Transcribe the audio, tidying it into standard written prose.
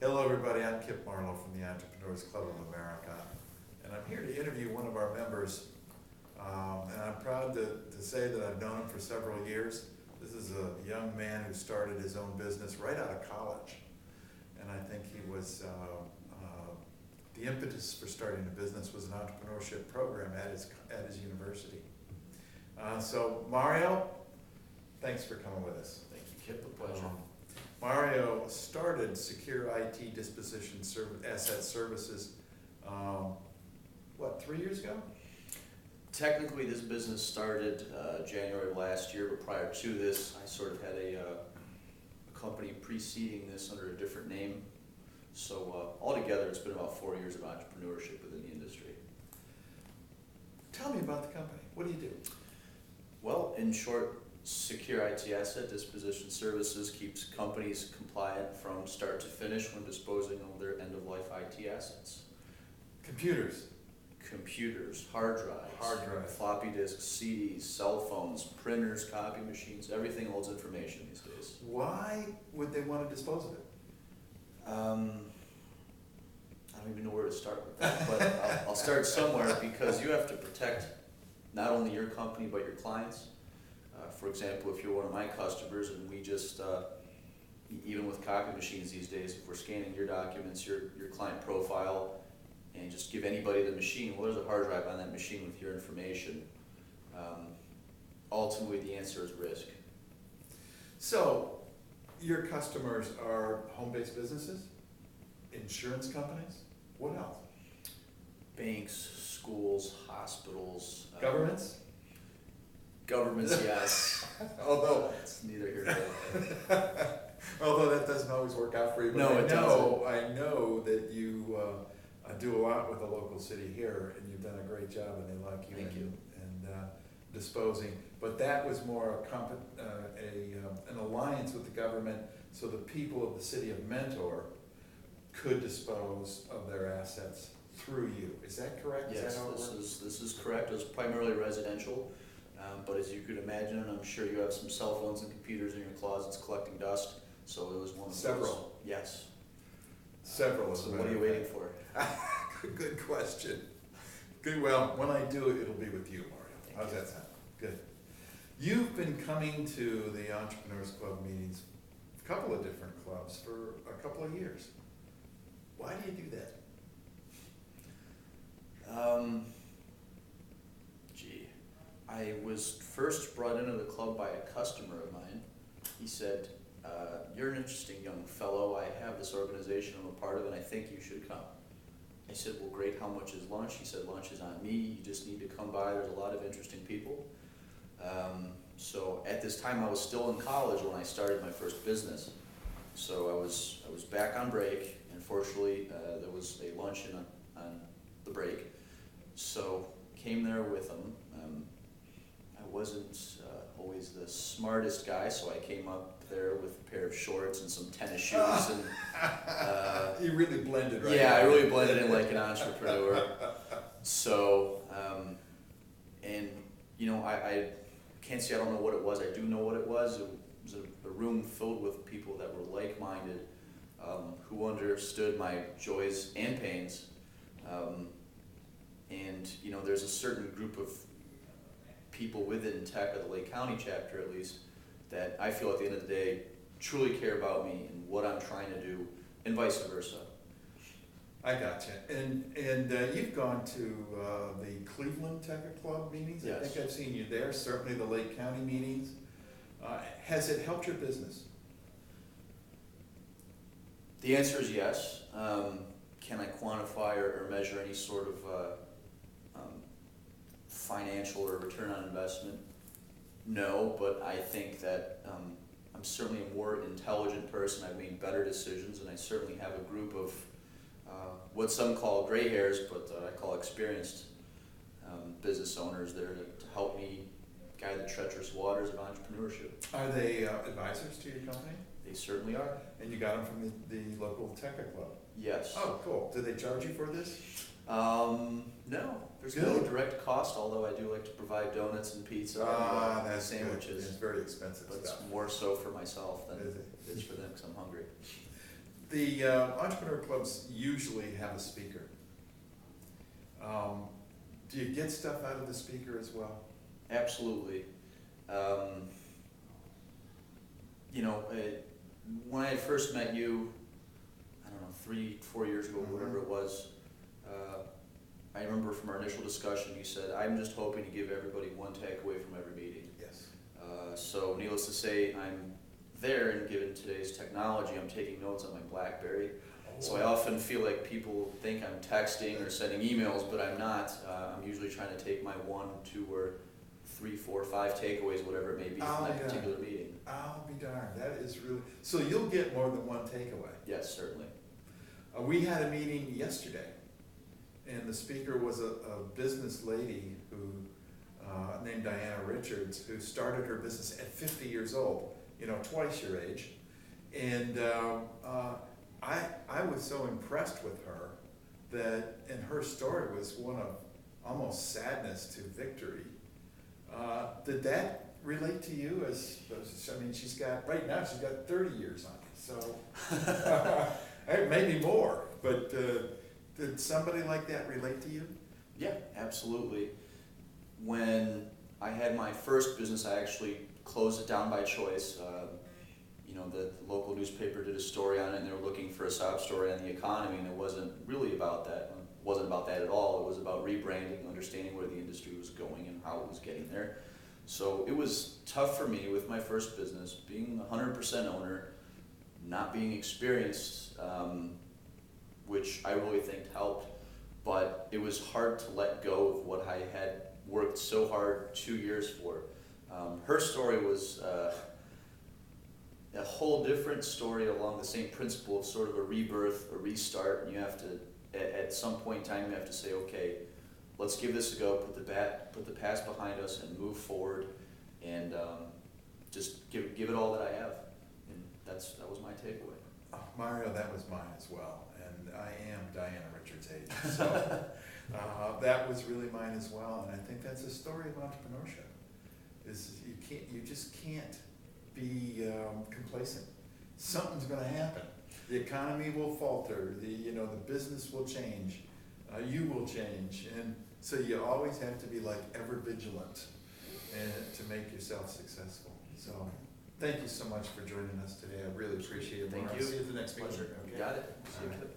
Hello, everybody. I'm Kip Marlowe from the Entrepreneurs Club of America, and I'm here to interview one of our members. And I'm proud to say that I've known him for several years. This is a young man who started his own business right out of college, and I think he was the impetus for starting the business was an entrepreneurship program at his university. So Mario, thanks for coming with us. Thank you, Kip. A pleasure. Mario started Secure IT Disposition Asset Services, 3 years ago? Technically, this business started January of last year, but prior to this, I sort of had a company preceding this under a different name. So altogether, it's been about 4 years of entrepreneurship within the industry. Tell me about the company. What do you do? Well, in short, Secure IT Asset Disposition Services keeps companies compliant from start to finish when disposing of their end-of-life IT assets. Computers. Computers, hard drives, floppy disks, CDs, cell phones, printers, copy machines, everything holds information these days. Why would they want to dispose of it? I don't even know where to start with that, but I'll start somewhere because you have to protect not only your company but your clients. For example, if you're one of my customers and we just, even with copy machines these days, if we're scanning your documents, your client profile, and just give anybody the machine, well, there's a hard drive on that machine with your information. Ultimately, the answer is risk. So, your customers are home-based businesses, insurance companies, what else? Banks, schools, hospitals. Governments? Governments, yes. Although it's neither here nor there. Although that doesn't always work out for you. But No, it doesn't. I know that you do a lot with the local city here, and you've done a great job, and they like you. Thank you. And disposing. But that was more an alliance with the government, so the people of the city of Mentor could dispose of their assets through you. Is that correct? Yes, is that how it works? this is correct. It was primarily residential. But as you could imagine, and I'm sure you have some cell phones and computers in your closets collecting dust, so it was one of Several. those. Yes. Several. So what are you waiting for? Good question. Good. Well, when I do it, it'll be with you, Mario. How's that sound? Good. You've been coming to the Entrepreneurs Club meetings, a couple of different clubs, for a couple of years. Why do you do that? I was first brought into the club by a customer of mine. He said, you're an interesting young fellow. I have this organization I'm a part of, and I think you should come. I said, well, great. How much is lunch? He said, lunch is on me. You just need to come by. There's a lot of interesting people. So at this time, I was still in college when I started my first business. So I was back on break, and fortunately, there was a luncheon on the break. So came there with him. I wasn't always the smartest guy, so I came up there with a pair of shorts and some tennis shoes. And you really blended, right? Yeah, I really blended in like an entrepreneur. So, and you know, I can't say I don't know what it was. I do know what it was. It was a room filled with people that were like-minded, who understood my joys and pains. And you know, there's a certain group of people within tech, of the Lake County chapter at least, that I feel at the end of the day truly care about me and what I'm trying to do, and vice versa. I gotcha. And you've gone to the Cleveland Tech Club meetings. Yes. I think I've seen you there. Certainly the Lake County meetings. Has it helped your business? The answer is yes. Can I quantify or measure any sort of financial or return on investment? No, but I think that I'm certainly a more intelligent person. I've made better decisions, and I certainly have a group of what some call gray hairs, but I call experienced business owners there to help me guide the treacherous waters of entrepreneurship. Are they advisors to your company? They certainly are. And you got them from the local Tech Club? Yes. Oh, cool. Do they charge you for this? No, there's no direct cost, although I do like to provide donuts and pizza and sandwiches. It's very expensive but stuff. It's more so for myself than it's for them because I'm hungry. The entrepreneur clubs usually have a speaker. Do you get stuff out of the speaker as well? Absolutely. You know, when I first met you, I don't know, 3-4 years ago, whatever it was, I remember from our initial discussion, you said, I'm just hoping to give everybody one takeaway from every meeting. Yes. So needless to say, I'm there, and given today's technology, I'm taking notes on my BlackBerry. So I often feel like people think I'm texting or sending emails, but I'm not. I'm usually trying to take my 1, 2, or 3, 4, 5 takeaways, whatever it may be from that particular meeting. I'll be darned, that is really, so you'll get more than one takeaway. Yes, certainly. We had a meeting yesterday, and the speaker was a business lady who, named Diana Richards, who started her business at 50 years old, you know, twice your age. And I was so impressed with her that, and her story was one of almost sadness to victory. Did that relate to you? I mean, right now she's got 30 years on it, so maybe more, but did somebody like that relate to you? Yeah, absolutely. When I had my first business, I actually closed it down by choice. You know, the local newspaper did a story on it, and they were looking for a sob story on the economy, and it wasn't really about that. It wasn't about that at all. It was about rebranding, understanding where the industry was going and how it was getting there. So it was tough for me with my first business, being 100% owner, not being experienced, which I really think helped, but it was hard to let go of what I had worked so hard 2 years for. Her story was a whole different story along the same principle of sort of a rebirth, a restart, and you have to, at some point in time, you have to say, okay, let's give this a go, put the past behind us and move forward, and just give it all that I have. And that was my takeaway. Mario, that was mine as well, and I am Diana Richards' age, so that was really mine as well, and I think that's a story of entrepreneurship. You just can't be complacent. Something's going to happen. The economy will falter. The business will change. You will change, and so you always have to be like ever vigilant, and to make yourself successful. So, thank you so much for joining us today. I really appreciate it. Thank I'll you. see you at the next meeting. Pleasure. Okay? Got it. See you. All right.